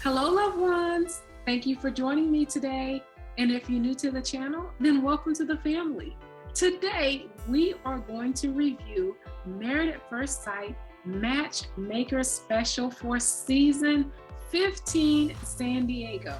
Hello, loved ones. Thank you for joining me today. And if you're new to the channel, then welcome to the family. Today, we are going to review Married at First Sight Matchmaker special for season 15 San Diego.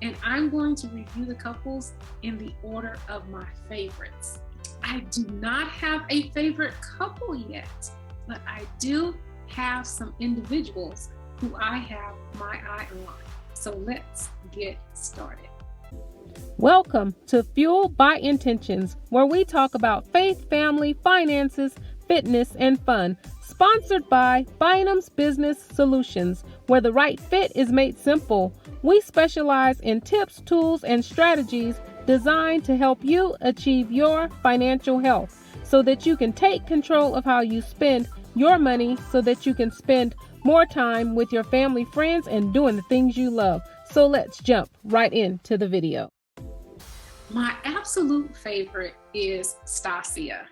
And I'm going to review the couples in the order of my favorites. I do not have a favorite couple yet, but I do have some individuals who I have my eye on. So let's get started. Welcome to Fueled by Intentions, where we talk about faith, family, finances, fitness, and fun. Sponsored by Bynum's Business Solutions, where the right fit is made simple. We specialize in tips, tools, and strategies designed to help you achieve your financial health so that you can take control of how you spend your money so that you can spend more time with your family, friends, and doing the things you love. So let's jump right into the video. My absolute favorite is Stacia.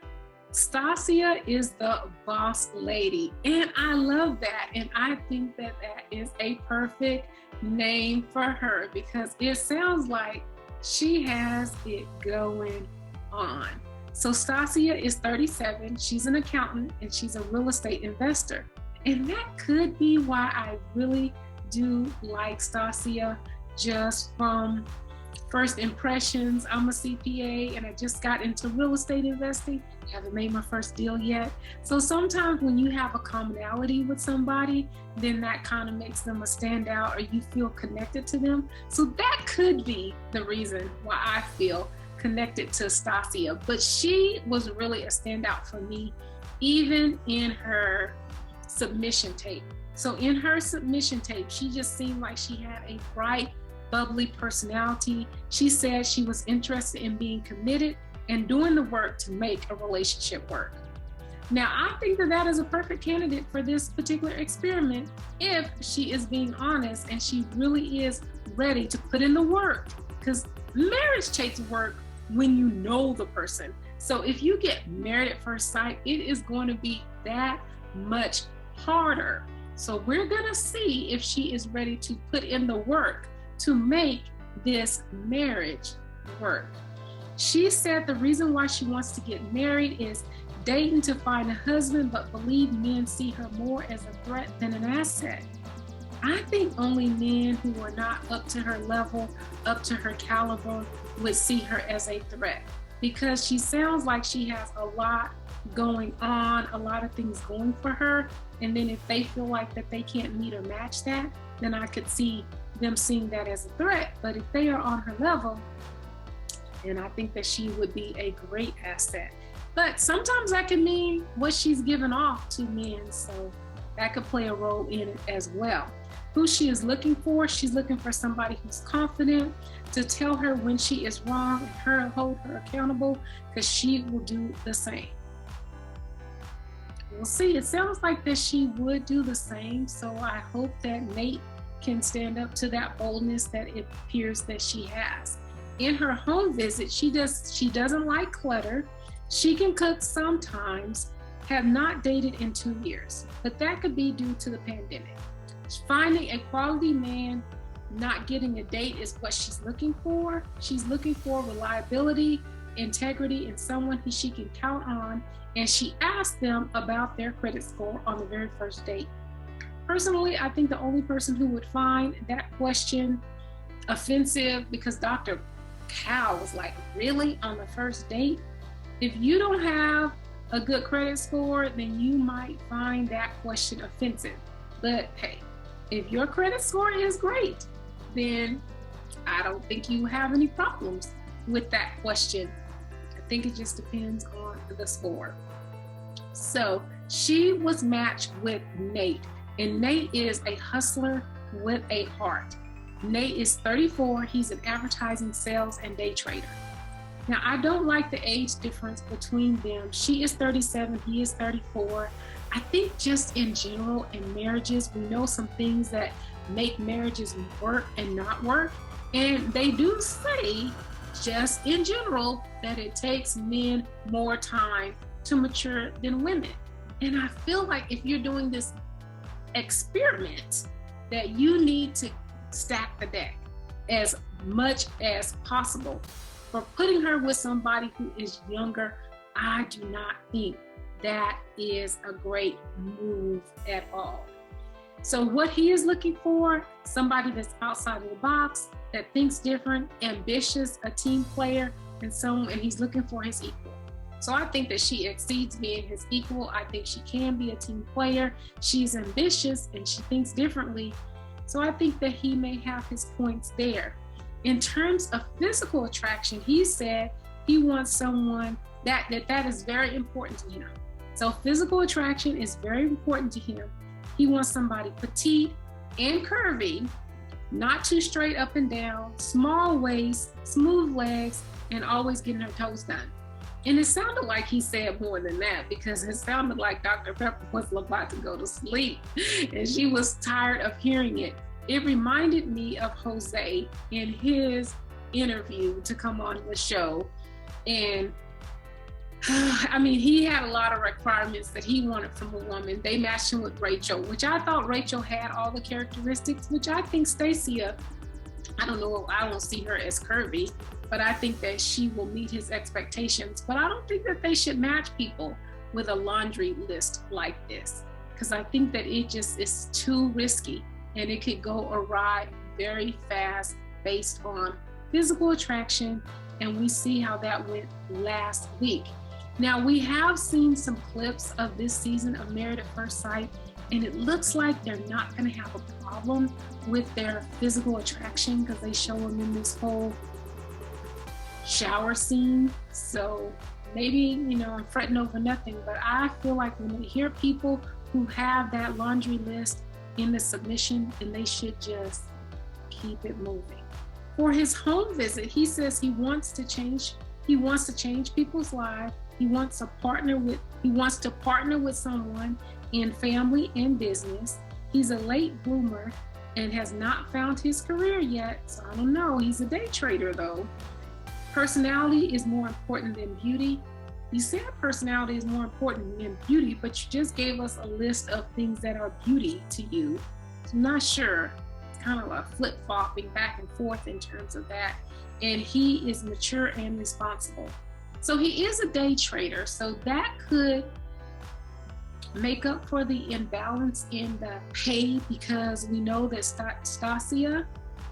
Stacia is the boss lady, and I love that. And I think that that is a perfect name for her because it sounds like she has it going on. So Stacia is 37. She's an accountant and she's a real estate investor. And that could be why I really do like Stacia just from first impressions. I'm a CPA and I just got into real estate investing. Haven't made my first deal yet. So sometimes when you have a commonality with somebody, then that kind of makes them a standout or you feel connected to them. So that could be the reason why I feel connected to Stacia. But she was really a standout for me, even in her submission tape. So in her submission tape, she just seemed like she had a bright, bubbly personality. She said she was interested in being committed and doing the work to make a relationship work. Now, I think that that is a perfect candidate for this particular experiment if she is being honest and she really is ready to put in the work, because marriage takes work when you know the person. So if you get married at first sight, it is going to be that much harder. So we're gonna see if she is ready to put in the work to make this marriage work. She said the reason why she wants to get married is dating to find a husband, but believe men see her more as a threat than an asset. I think only men who are not up to her level, up to her caliber, would see her as a threat, because she sounds like she has a lot going on, a lot of things going for her. And then if they feel like that they can't meet or match that, then I could see them seeing that as a threat. But if they are on her level, then I think that she would be a great asset. But sometimes that can mean what she's giving off to men. So that could play a role in it as well. Who she is looking for, she's looking for somebody who's confident to tell her when she is wrong and her hold her accountable, because she will do the same. We'll see. It sounds like that she would do the same. So I hope that Nate can stand up to that boldness that it appears that she has. In her home visit, she doesn't like clutter. She can cook sometimes, have not dated in 2 years, but that could be due to the pandemic. Finding a quality man, not getting a date is what she's looking for. She's looking for reliability, integrity, and someone who she can count on. And she asked them about their credit score on the very first date. Personally, I think the only person who would find that question offensive, because Dr. Cal was like, really, on the first date? If you don't have a good credit score, then you might find that question offensive. But hey, if your credit score is great, then I don't think you have any problems with that question. I think it just depends on the score. So she was matched with Nate, and Nate is a hustler with a heart. Nate is 34. He's an advertising, sales, and day trader. Now, I don't like the age difference between them. She is 37, he is 34. I think just in general in marriages, we know some things that make marriages work and not work. And they do say, just in general, that it takes men more time to mature than women. And I feel like if you're doing this experiment, that you need to stack the deck as much as possible. For putting her with somebody who is younger, I do not think that is a great move at all. So what he is looking for, somebody that's outside of the box, that thinks different, ambitious, a team player, and he's looking for his equal. So I think that she exceeds being his equal. I think she can be a team player. She's ambitious and she thinks differently. So I think that he may have his points there. In terms of physical attraction, he said he wants someone that is very important to him. So physical attraction is very important to him. He wants somebody petite and curvy, not too straight up and down, small waist, smooth legs, and always getting her toes done. And it sounded like he said more than that, because it sounded like Dr. Pepper was about to go to sleep and she was tired of hearing it. It reminded me of Jose in his interview to come on the show. And I mean, he had a lot of requirements that he wanted from a woman. They matched him with Rizxo, which I thought Rizxo had all the characteristics, which I think Stacia, I don't see her as curvy, but I think that she will meet his expectations. But I don't think that they should match people with a laundry list like this, because I think that it just is too risky and it could go awry very fast based on physical attraction. And we see how that went last week. Now, we have seen some clips of this season of Married at First Sight, and it looks like they're not going to have a problem with their physical attraction, because they show them in this whole shower scene. So maybe, I'm fretting over nothing, but I feel like when we hear people who have that laundry list in the submission, then they should just keep it moving. For his home visit, he says he wants to change people's lives. He wants to partner with someone in family and business. He's a late bloomer and has not found his career yet. So I don't know. He's a day trader though. Personality is more important than beauty. You said personality is more important than beauty, but you just gave us a list of things that are beauty to you. So I'm not sure. It's kind of a flip-flopping back and forth in terms of that. And he is mature and responsible. So he is a day trader, so that could make up for the imbalance in the pay, because we know that Stacia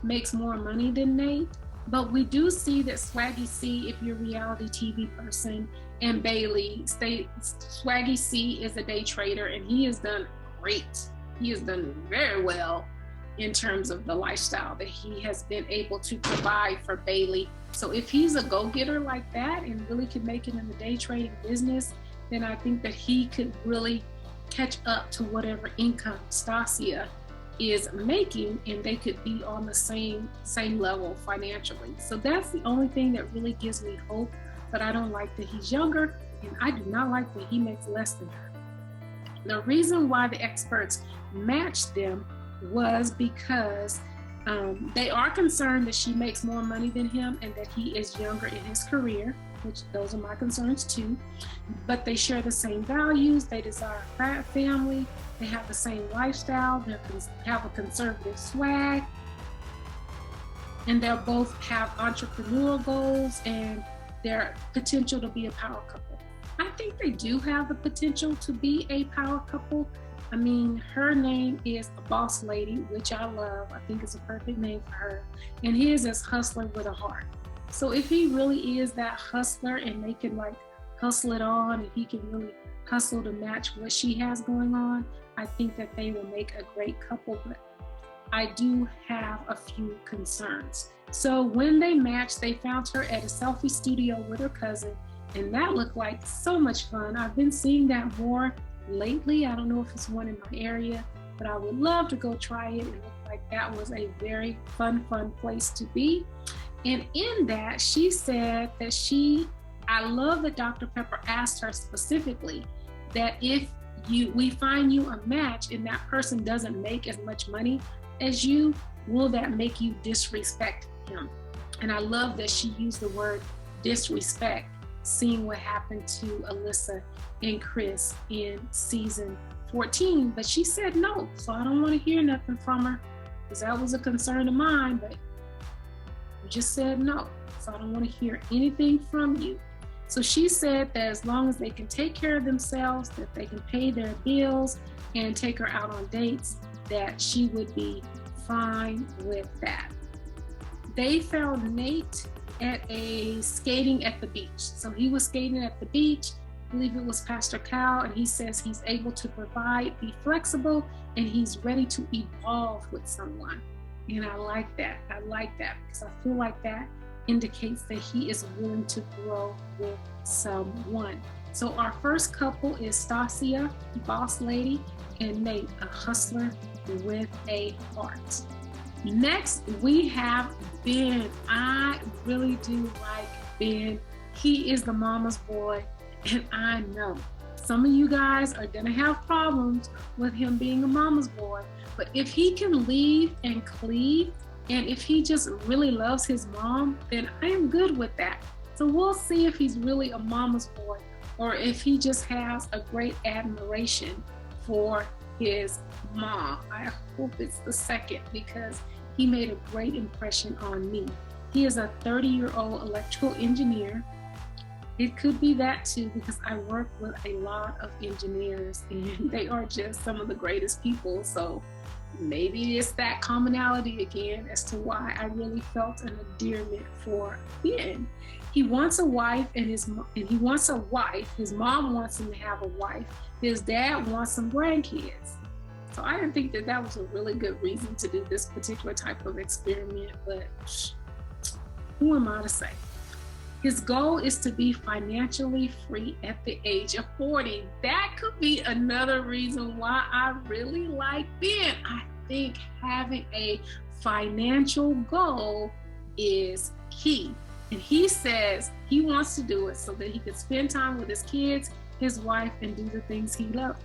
makes more money than Nate, but we do see that Swaggy C, if you're a reality TV person, and Bailey, Swaggy C is a day trader, and he has done great. He has done very well in terms of the lifestyle that he has been able to provide for Bailey. So if he's a go-getter like that and really could make it in the day trading business, then I think that he could really catch up to whatever income Stacia is making, and they could be on the same level financially. So that's the only thing that really gives me hope, but I don't like that he's younger, and I do not like that he makes less than her. The reason why the experts matched them was because they are concerned that she makes more money than him and that he is younger in his career, which those are my concerns too. But they share the same values. They desire a frat family. They have the same lifestyle. They have a conservative swag. And they both have entrepreneurial goals and their potential to be a power couple. I think they do have the potential to be a power couple. I mean, her name is a boss lady, which I love. I think it's a perfect name for her. And his is hustler with a heart. So if he really is that hustler and they can hustle it on, and he can really hustle to match what she has going on, I think that they will make a great couple. But I do have a few concerns. So when they matched, they found her at a selfie studio with her cousin, and that looked like so much fun. I've been seeing that more lately. I don't know if it's one in my area, but I would love to go try it. It looked like that was a very fun place to be. And in that, she said that I love that Dr. Pepper asked her specifically that if we find you a match and that person doesn't make as much money as you, will that make you disrespect him? And I love that she used the word disrespect, seeing what happened to Alyssa and Chris in season 14, but she said no, so I don't want to hear nothing from her. because that was a concern of mine, but you just said no. So I don't want to hear anything from you. So she said that as long as they can take care of themselves, that they can pay their bills and take her out on dates, that she would be fine with that. They found Nate at a skating at the beach. So he was skating at the beach. I believe it was Pastor Cal, and he says he's able to provide, be flexible, and he's ready to evolve with someone. And I like that. I like that because I feel like that indicates that he is willing to grow with someone. So our first couple is Stacia, boss lady, and Nate, a hustler with a heart. Next, we have Binh. I really do like Binh. He is the mama's boy, and I know some of you guys are gonna have problems with him being a mama's boy, but if he can leave and cleave, and if he just really loves his mom, then I am good with that. So we'll see if he's really a mama's boy or if he just has a great admiration for his mom. I hope it's the second because he made a great impression on me. He is a 30-year-old electrical engineer. It could be that too because I work with a lot of engineers and they are just some of the greatest people. So maybe it's that commonality again as to why I really felt an endearment for Binh. He wants a wife and he wants a wife. His mom wants him to have a wife. His dad wants some grandkids. So I didn't think that that was a really good reason to do this particular type of experiment, but who am I to say? His goal is to be financially free at the age of 40. That could be another reason why I really like Binh. I think having a financial goal is key. And he says he wants to do it so that he can spend time with his kids, his wife, and do the things he loves.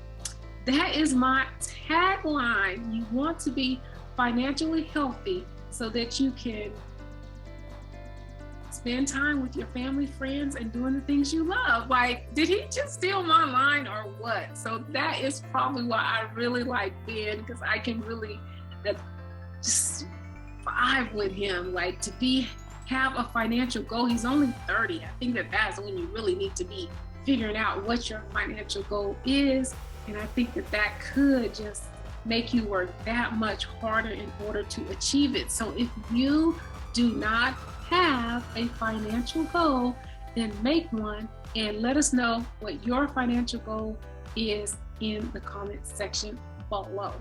That is my tagline. You want to be financially healthy so that you can spend time with your family, friends, and doing the things you love. Like, did he just steal my line or what? So that is probably why I really like Binh, because I can really just vibe with him. Like, to have a financial goal. He's only 30. I think that's when you really need to be figuring out what your financial goal is. And I think that could just make you work that much harder in order to achieve it. So if you do not have a financial goal, then make one and let us know what your financial goal is in the comment section below.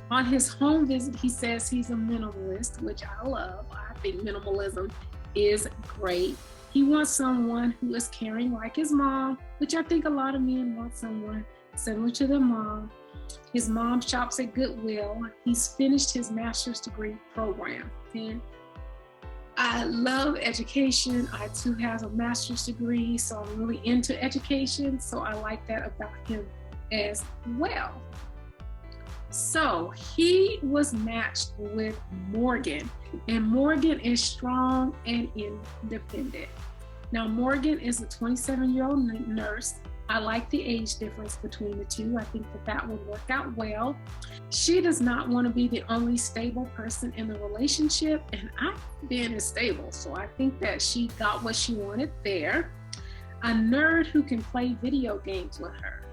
On his home visit, he says he's a minimalist, which I love. I think minimalism is great. He wants someone who is caring like his mom, which I think a lot of men want someone similar to their mom. His mom shops at Goodwill. He's finished his master's degree program. And I love education. I too have a master's degree, so I'm really into education. So I like that about him as well. So he was matched with Morgan, and Morgan is strong and independent. Now, Morgan is a 27-year-old nurse. I like the age difference between the two. I think that would work out well. She does not want to be the only stable person in the relationship, and Binh is stable, so I think that she got what she wanted there. A nerd who can play video games with her.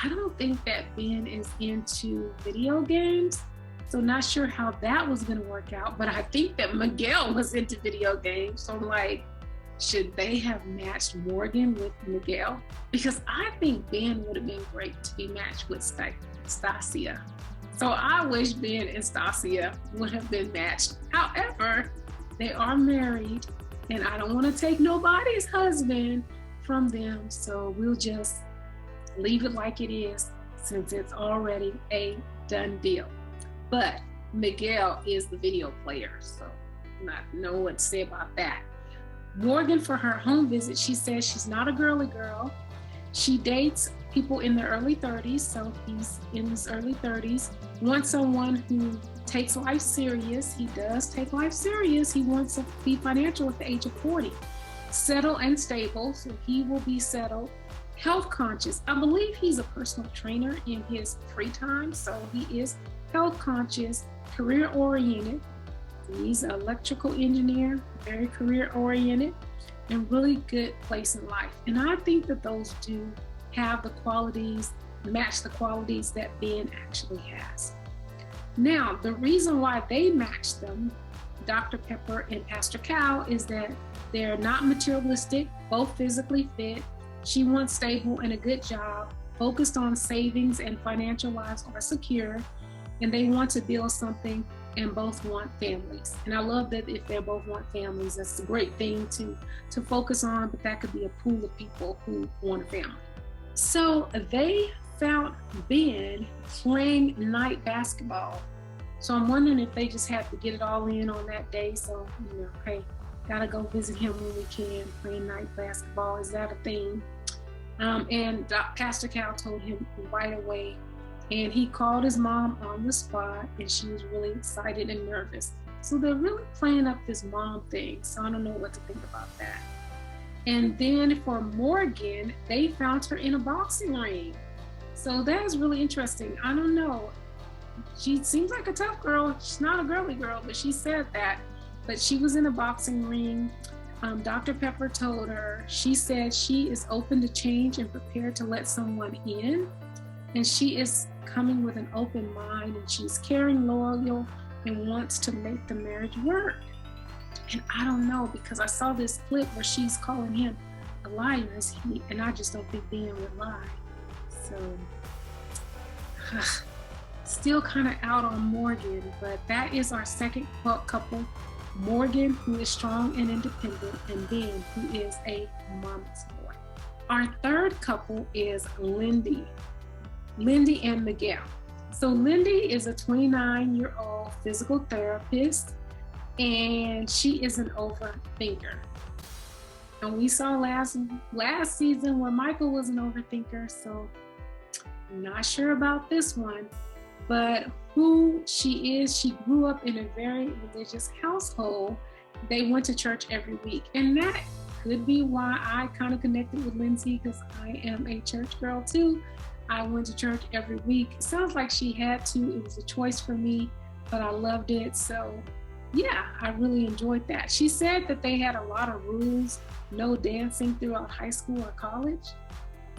I don't think that Binh is into video games, so not sure how that was going to work out, but I think that Miguel was into video games, so I'm like, should they have matched Morgan with Miguel? Because I think Binh would have been great to be matched with Stacia. So I wish Binh and Stacia would have been matched. However, they are married, and I don't want to take nobody's husband from them, so we'll just leave it like it is since it's already a done deal. But Miguel is the video player, so not know what to say about that. Morgan, for her home visit, she says she's not a girly girl. She dates people in their early 30s, so he's in his early 30s. Wants someone who takes life serious. He does take life serious. He wants to be financial at the age of 40. Settled and stable, so he will be settled. Health conscious. I believe he's a personal trainer in his free time, so he is health conscious. career-oriented. He's an electrical engineer, very career-oriented, and really good place in life. And I think that those two have the qualities, match the qualities that Binh actually has. Now, the reason why they match them, Dr. Pepper and Pastor Cal, is that they're not materialistic, both physically fit. She wants stable and a good job, focused on savings and financial lives are secure, and they want to build something and both want families. And I love that if they both want families, that's a great thing to focus on, but that could be a pool of people who want a family. So they found Binh playing night basketball. So I'm wondering if they just had to get it all in on that day. So, hey, gotta go visit him when we can, playing night basketball. Is that a thing? And Pastor Cal told him right away, and he called his mom on the spot, and she was really excited and nervous. So they're really playing up this mom thing. So I don't know what to think about that. And then for Morgan, they found her in a boxing ring. So that is really interesting. I don't know. She seems like a tough girl. She's not a girly girl, but she said that. But she was in a boxing ring. Dr. Pepper told her, she said she is open to change and prepared to let someone in. And she is coming with an open mind, and she's caring, loyal, and wants to make the marriage work. And I don't know, because I saw this clip where she's calling him a liar, and I just don't think Binh would lie. So, still kind of out on Morgan, but that is our second couple. Morgan, who is strong and independent, and Binh, who is a mama's boy. Our third couple is Lindy and Miguel. So Lindy is a 29-year-old physical therapist, and she is an overthinker. And we saw last season where Michael was an overthinker, so I'm not sure about this one. But who she is, she grew up in a very religious household. They went to church every week. And that could be why I kind of connected with Lindsay, because I am a church girl too. I went to church every week. It sounds like she had to. It was a choice for me, but I loved it. So yeah, I really enjoyed that. She said that they had a lot of rules, no dancing throughout high school or college.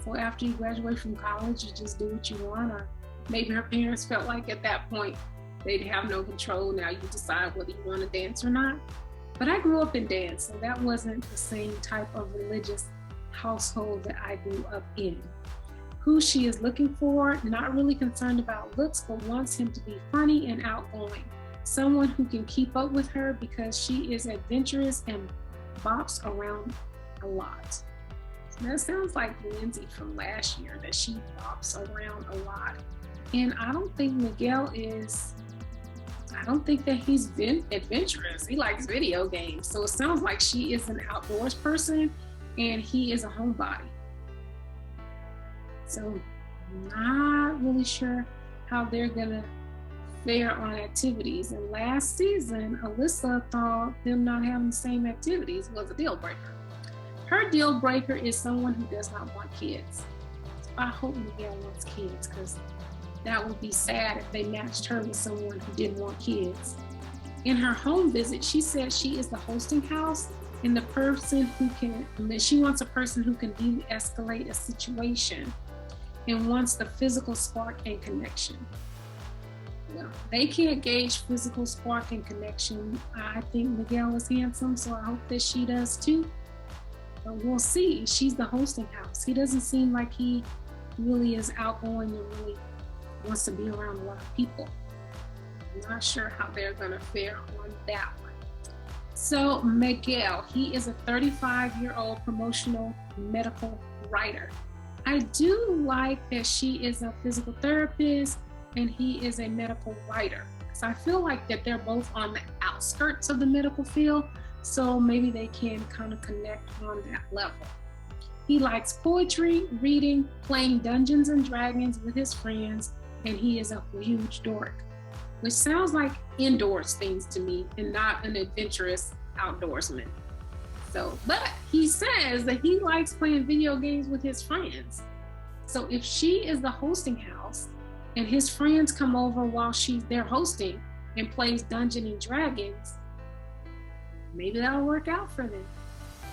So after you graduate from college, you just do what you want, or maybe her parents felt like at that point they'd have no control. Now you decide whether you want to dance or not. But I grew up in dance, so that wasn't the same type of religious household that I grew up in. Who she is looking for, not really concerned about looks, but wants him to be funny and outgoing. Someone who can keep up with her because she is adventurous and bops around a lot. That sounds like Lindsay from last year, that she bops around a lot. And I don't think Miguel that he's been adventurous. He likes video games. So it sounds like she is an outdoors person and he is a homebody. So I'm not really sure how they're gonna fare on activities. And last season, Alyssa thought them not having the same activities was a deal breaker. Her deal breaker is someone who does not want kids. So I hope Miguel wants kids, because that would be sad if they matched her with someone who didn't want kids. In her home visit, she said she is the hosting house and she wants a person who can de-escalate a situation and wants the physical spark and connection. Well, they can't gauge physical spark and connection. I think Miguel is handsome, so I hope that she does too. But we'll see. She's the hosting house. He doesn't seem like he really is outgoing and really wants to be around a lot of people. I'm not sure how they're gonna fare on that one. So Miguel, he is a 35-year-old promotional medical writer. I do like that she is a physical therapist and he is a medical writer. So I feel like that they're both on the outskirts of the medical field, so maybe they can kind of connect on that level. He likes poetry, reading, playing Dungeons and Dragons with his friends, and he is a huge dork, which sounds like indoors things to me and not an adventurous outdoorsman. So, but he says that he likes playing video games with his friends. So if she is the hosting house and his friends come over while they're hosting, and plays Dungeons and Dragons, maybe that'll work out for them.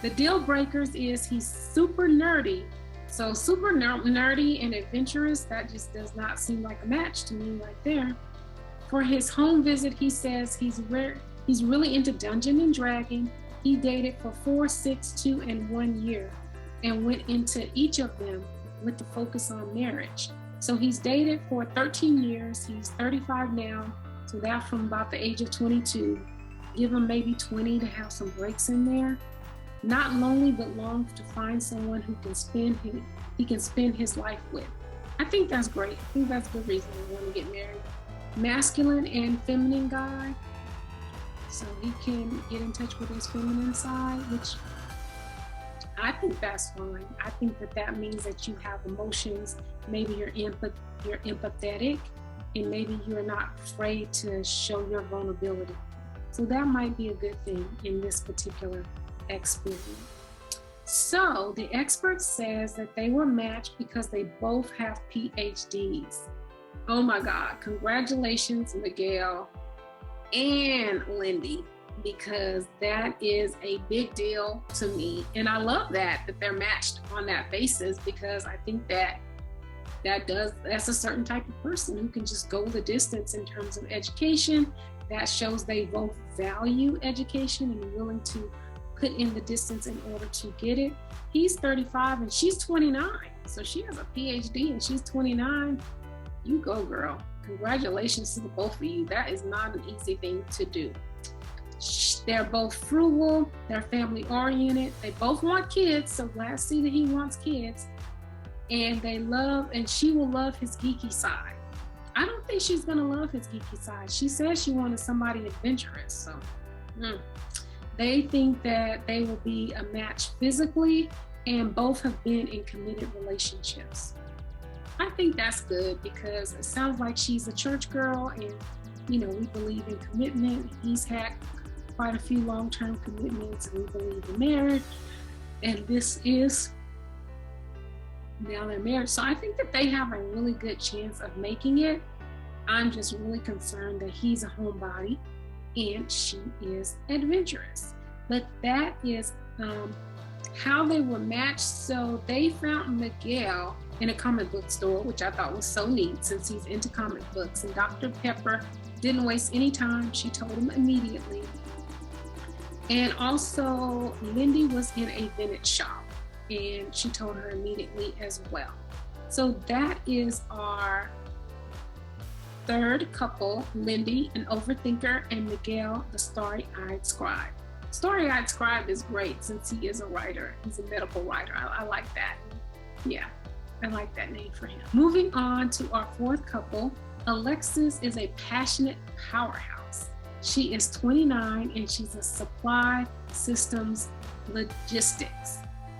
The deal breakers is he's super nerdy. So super nerdy and adventurous, that just does not seem like a match to me right there. For his home visit, he says he's really into Dungeons and Dragons. He dated for 4, 6, 2, and 1 year and went into each of them with the focus on marriage. So he's dated for 13 years. He's 35 now. So that's from about the age of 22. Give him maybe 20 to have some breaks in there. Not lonely, but long to find someone who he can spend his life with. I think that's great. I think that's a good reason to want to get married. Masculine and feminine guy. So he can get in touch with his feminine side, which I think that's fine. I think that means that you have emotions. Maybe you're empathetic, and maybe you're not afraid to show your vulnerability. So that might be a good thing in this particular experience. So the expert says that they were matched because they both have PhDs. Oh my God, congratulations, Miguel and Lindy, because that is a big deal to me. And I love that they're matched on that basis, because I think that's a certain type of person who can just go the distance in terms of education. That shows they both value education and are willing to put in the distance in order to get it. He's 35 and she's 29. So she has a PhD and she's 29. You go, girl. Congratulations to the both of you. That is not an easy thing to do. They're both frugal. They're family oriented. They both want kids. So glad to see that he wants kids. And she will love his geeky side. I don't think she's going to love his geeky side. She says she wanted somebody adventurous. So they think that they will be a match physically, and both have been in committed relationships. I think that's good, because it sounds like she's a church girl, and we believe in commitment. He's had quite a few long-term commitments, and we believe in marriage. And now they're married. So I think that they have a really good chance of making it. I'm just really concerned that he's a homebody and she is adventurous. But that is how they were matched. So they found Miguel in a comic book store, which I thought was so neat since he's into comic books. And Dr. Pepper didn't waste any time. She told him immediately. And also Lindy was in a vintage shop, and she told her immediately as well. So that is our third couple, Lindy, an overthinker, and Miguel, the starry-eyed scribe. Starry-eyed scribe is great since he is a writer. He's a medical writer. I like that. Yeah, I like that name for him. Moving on to our fourth couple, Alexis is a passionate powerhouse. She is 29 and she's a supply systems logistics.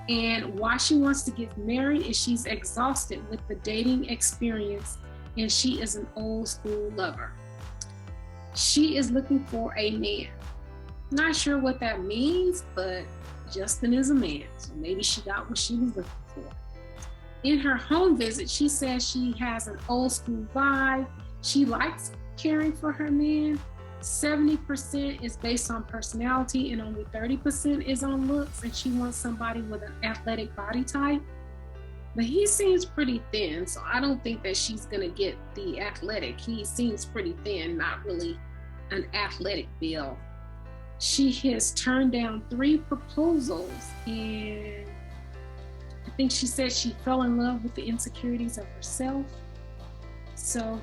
And why she wants to get married is she's exhausted with the dating experience, and she is an old school lover. She is looking for a man. Not sure what that means, but Justin is a man, so maybe she got what she was looking for. In her home visit, she says she has an old school vibe. She likes caring for her man. 70% is based on personality and only 30% is on looks, and she wants somebody with an athletic body type. But he seems pretty thin, so I don't think that she's gonna get the athletic. He seems pretty thin, not really an athletic build. She has turned down 3 proposals, and I think she said she fell in love with the insecurities of herself. So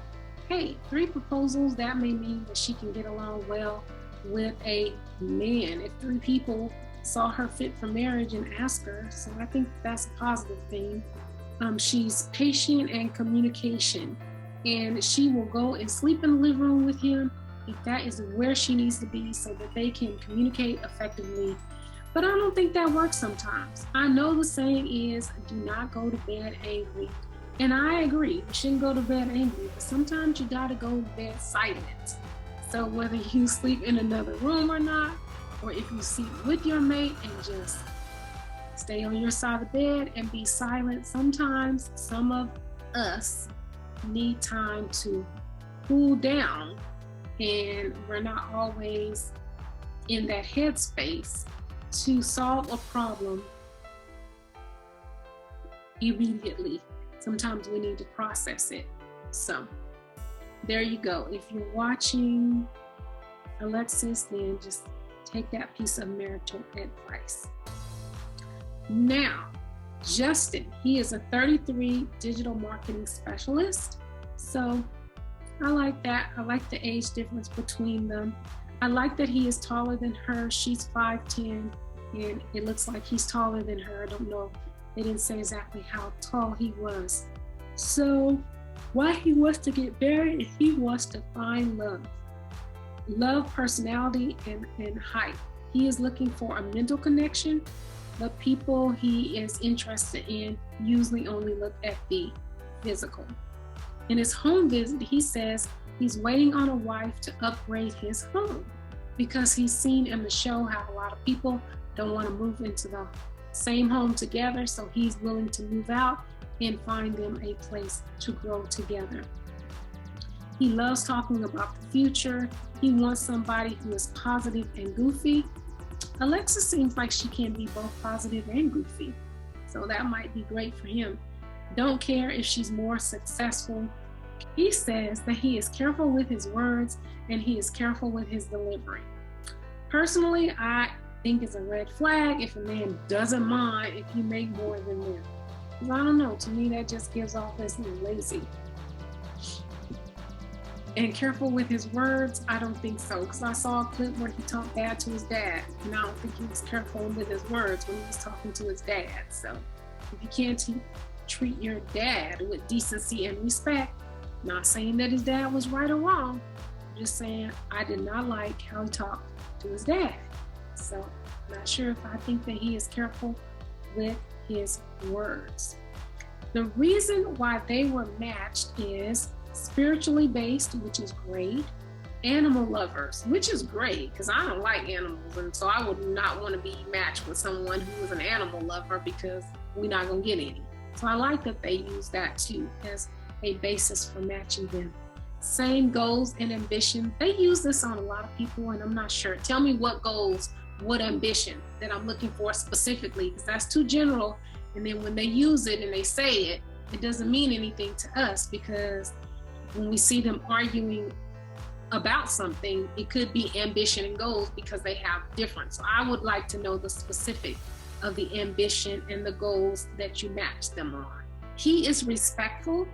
hey, 3 proposals, that may mean that she can get along well with a man if 3 people saw her fit for marriage and asked her. So I think that's a positive thing. She's patient and communication, and she will go and sleep in the living room with him if that is where she needs to be so that they can communicate effectively. But I don't think that works sometimes. I know the saying is, do not go to bed angry. And I agree, you shouldn't go to bed angry, but sometimes you gotta go to bed silent. So whether you sleep in another room or not, or if you sleep with your mate and just stay on your side of the bed and be silent, sometimes some of us need time to cool down and we're not always in that headspace to solve a problem immediately. Sometimes we need to process it. So there you go. If you're watching Alexis, then just take that piece of marital advice. Now, Justin, he is a 33 digital marketing specialist. So I like that. I like the age difference between them. I like that he is taller than her. She's 5'10", and it looks like he's taller than her. I don't know. They didn't say exactly how tall he was. So why he wants to get married is he wants to find love. Love, personality, and height. He is looking for a mental connection. The people he is interested in usually only look at the physical. In his home visit, he says he's waiting on a wife to upgrade his home because he's seen in the show how a lot of people don't want to move into the same home together, so he's willing to move out and find them a place to grow together. He loves talking about the future. He wants somebody who is positive and goofy. Alexis seems like she can be both positive and goofy, so that might be great for him. Don't care if she's more successful. He says that he is careful with his words and he is careful with his delivery. Personally, I think it's a red flag if a man doesn't mind if you make more than them. I don't know, to me that just gives off as lazy. And careful with his words, I don't think so, because I saw a clip where he talked bad to his dad, and I don't think he was careful with his words when he was talking to his dad. So if you can't treat your dad with decency and respect, not saying that his dad was right or wrong, I'm just saying I did not like how he talked to his dad. So I'm not sure if I think that he is careful with his words. The reason why they were matched is spiritually based, which is great, animal lovers, which is great because I don't like animals, and so I would not want to be matched with someone who is an animal lover because we're not going to get any. So I like that they use that too as a basis for matching them. Same goals and ambition. They use this on a lot of people, and I'm not sure. Tell me what goals, what ambition that I'm looking for specifically, because that's too general. And then when they use it and they say it, it doesn't mean anything to us, because when we see them arguing about something, it could be ambition and goals because they have different. So I would like to know the specific of the ambition and the goals that you match them on. He is respectful,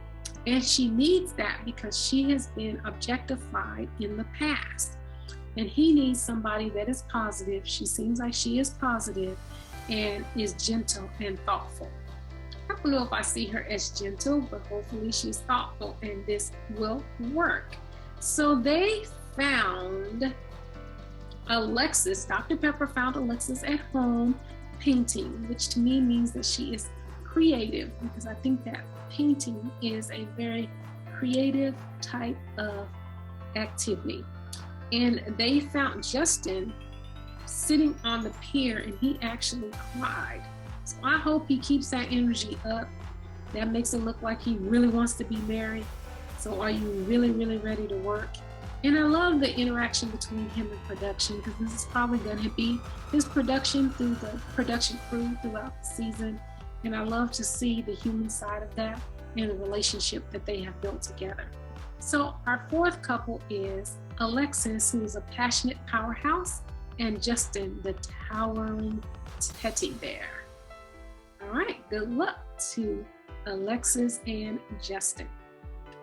and she needs that because she has been objectified in the past. And he needs somebody that is positive. She seems like she is positive and is gentle and thoughtful. I don't know if I see her as gentle, but hopefully she's thoughtful and this will work. So they found Alexis, Dr. Pepper found Alexis at home painting, which to me means that she is creative, because I think that painting is a very creative type of activity. And they found Justin sitting on the pier, and he actually cried. So I hope he keeps that energy up. That makes it look like he really wants to be married. So are you really, really ready to work? And I love the interaction between him and production, because this is probably going to be his production through the production crew throughout the season. And I love to see the human side of that and the relationship that they have built together. So our fourth couple is Alexis, who is a passionate powerhouse, and Justin, the towering teddy bear. All right, good luck to Alexis and Justin.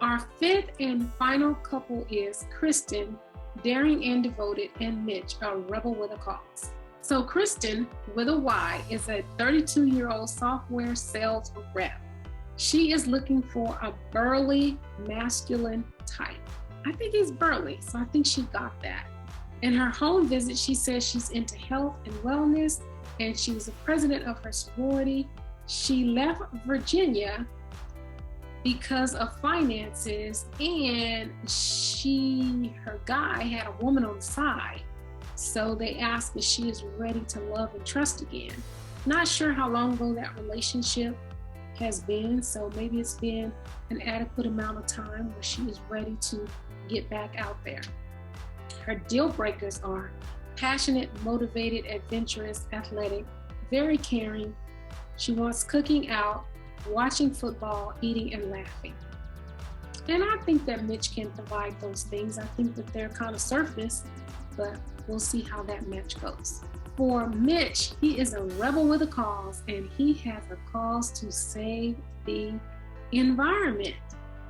Our fifth and final couple is Krysten, daring and devoted, and Mitch, a rebel with a cause. So Krysten, with a Y, is a 32-year-old software sales rep. She is looking for a burly, masculine type. I think he's burly, so I think she got that. In her home visit, she says she's into health and wellness, and she was the president of her sorority. She left Virginia because of finances, and her guy had a woman on the side. So they asked if she is ready to love and trust again. Not sure how long ago that relationship has been, so maybe it's been an adequate amount of time where she is ready to get back out there. Her deal breakers are passionate, motivated, adventurous, athletic, very caring. She wants cooking out, watching football, eating, and laughing. And I think that Mitch can provide those things. I think that they're kind of surface, but we'll see how that match goes. For Mitch, he is a rebel with a cause, and he has a cause to save the environment.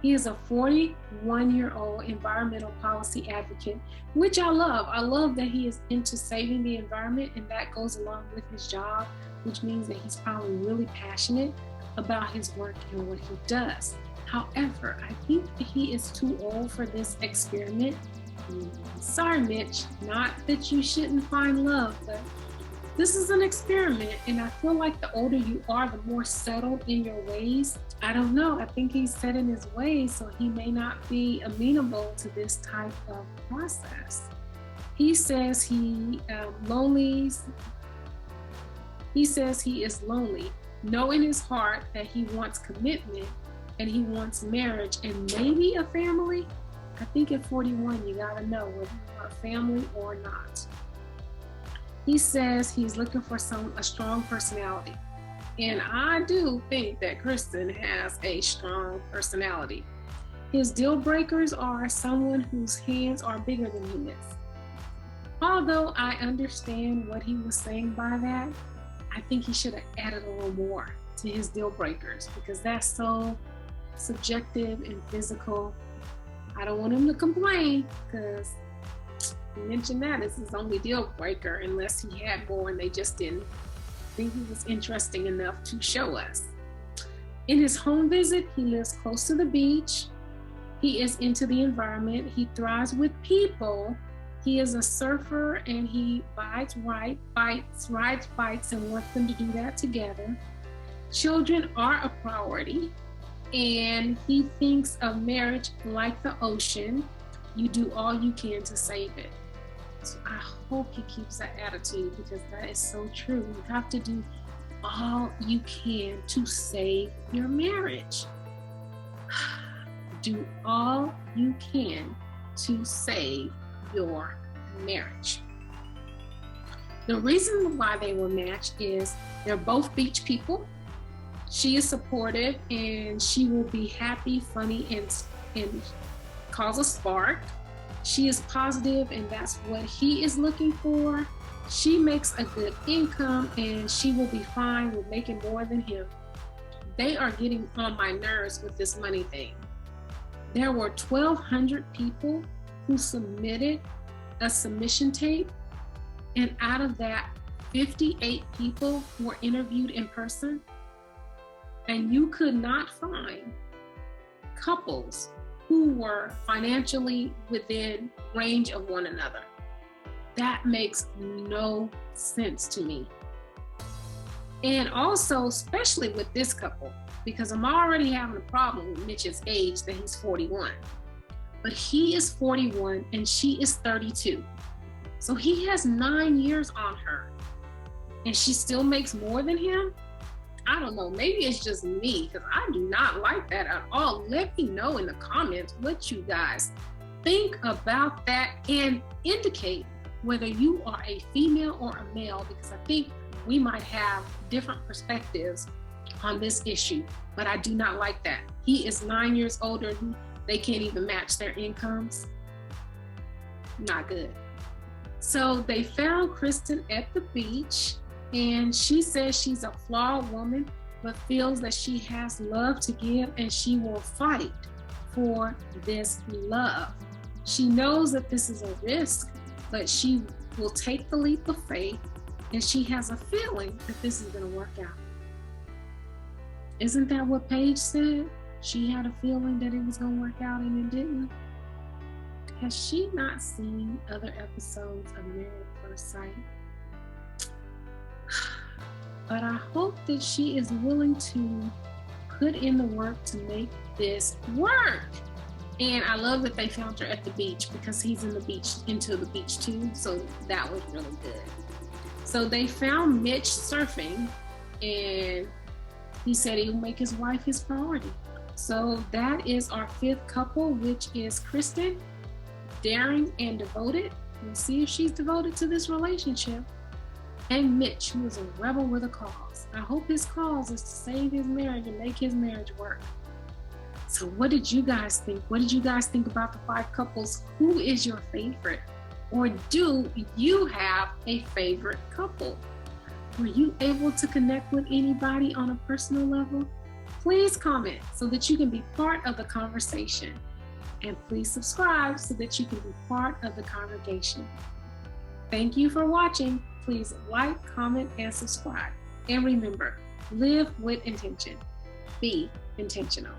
He is a 41-year-old environmental policy advocate, which I love. I love that he is into saving the environment, and that goes along with his job, which means that he's probably really passionate about his work and what he does. However, I think that he is too old for this experiment. Sorry, Mitch, not that you shouldn't find love, but this is an experiment, and I feel like the older you are, the more settled in your ways. I don't know. I think he's set in his ways, so he may not be amenable to this type of process. He says he is lonely, know in his heart that he wants commitment and he wants marriage and maybe a family. I think at 41, you gotta know whether you want a family or not. He says he's looking for a strong personality. And I do think that Krysten has a strong personality. His deal breakers are someone whose hands are bigger than he is. Although I understand what he was saying by that, I think he should have added a little more to his deal breakers because that's so subjective and physical. I don't want him to complain because he mentioned that it's his only deal breaker unless he had more and they just didn't think he was interesting enough to show us. In his home visit, he lives close to the beach. He is into the environment. He thrives with people. He is a surfer and he rides bikes and wants them to do that together. Children are a priority, and he thinks of marriage like the ocean. You do all you can to save it. So I hope he keeps that attitude because that is so true. You have to do all you can to save your marriage. Do all you can to save your marriage. The reason why they were matched is they're both beach people. She is supportive and she will be happy, funny, and cause a spark. She is positive and that's what he is looking for. She makes a good income and she will be fine with making more than him. They are getting on my nerves with this money thing. There were 1,200 people who submitted a submission tape, and out of that, 58 people were interviewed in person, and you could not find couples who were financially within range of one another. That makes no sense to me. And also, especially with this couple, because I'm already having a problem with Mitch's age that he's 41. But he is 41 and she is 32. So he has 9 years on her and she still makes more than him. I don't know, maybe it's just me because I do not like that at all. Let me know in the comments what you guys think about that and indicate whether you are a female or a male, because I think we might have different perspectives on this issue, but I do not like that. He is 9 years older. They can't even match their incomes. Not good. So they found Krysten at the beach, and she says she's a flawed woman, but feels that she has love to give and she will fight for this love. She knows that this is a risk, but she will take the leap of faith, and she has a feeling that this is going to work out. Isn't that what Paige said? She had a feeling that it was going to work out and it didn't. Has she not seen other episodes of Married at First Sight? But I hope that she is willing to put in the work to make this work. And I love that they found her at the beach because he's into the beach too. So that was really good. So they found Mitch surfing, and he said he'll make his wife his priority. So that is our fifth couple, which is Krysten. daring and devoted. We'll see if she's devoted to this relationship. And Mitch, who is a rebel with a cause. I hope his cause is to save his marriage and make his marriage work. So what did you guys think? What did you guys think about the 5 couples? Who is your favorite? Or do you have a favorite couple? Were you able to connect with anybody on a personal level? Please comment so that you can be part of the conversation. And please subscribe so that you can be part of the congregation. Thank you for watching. Please like, comment, and subscribe. And remember, live with intention. Be intentional.